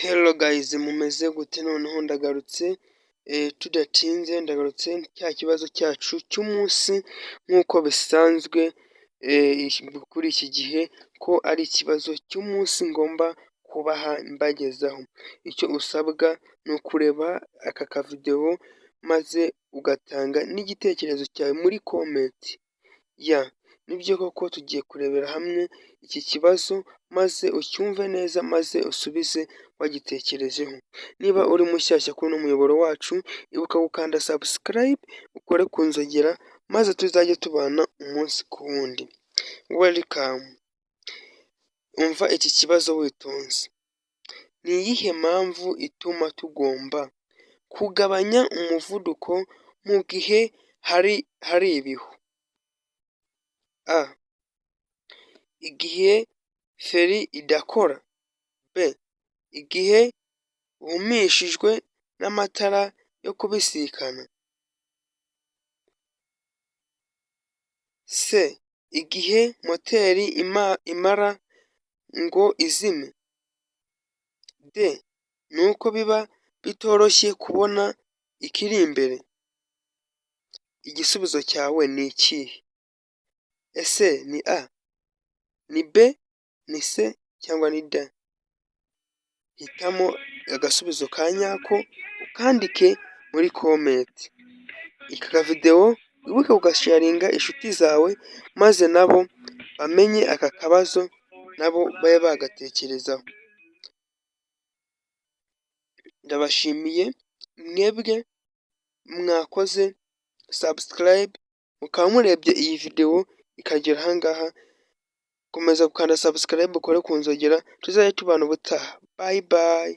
Hello guys, mumeze gute? Noneho ndagarutse tudatinze, ndagarutse cya kibazo cyacu cy'umunsi nk'uko bisanzwe kuri iki gihe ko ari ikibazo cy'umunsi ngomba kubaha mbagezaho. Icyo usabwa ni ukureba aka kavidewo maze ugatanga n'igitekerezo cyawe muri comment. Nibyo koko tugiye kurebera hamwe iki kibazo maze ucyumve neza maze usubize wagitekerejeho. Niba uri mushyashya kuri uno muyoboro wacu, ibuka gukanda subscribe, ukore ku nzogera maze tuzajye tubana umunsi ku wundi. Welcome. Umva iki kibazo witonze. Ni iyihe mpamvu ituma tugomba kugabanya umuvuduko mu gihe hari ibihu? A. Igihe feri idakora. B. Igihe uhumishijwe n'amatara yo kubisikana. C. Igihe moteri imara ngo izime. D. Nuko biba bitoroshye kubona ikiri imbere. Igisubizo cyawe ni ikihe? Ese ni A, ni B, ni C cyangwa ni D? Hitamo agasubizo ka nyako ukandike muri comment. Aka video wibuke kugasharinga inshuti zawe maze nabo bamenye aka kabazo nabo babe bagatekerezaho. Ndabashimiye mwebwe mwakoze subscribe mukaba murebye iyi video ikagera ahangaha. Komeza gukanda subscribe ukore ku nzogera tuzajye tubana ubutaha. Bye bye.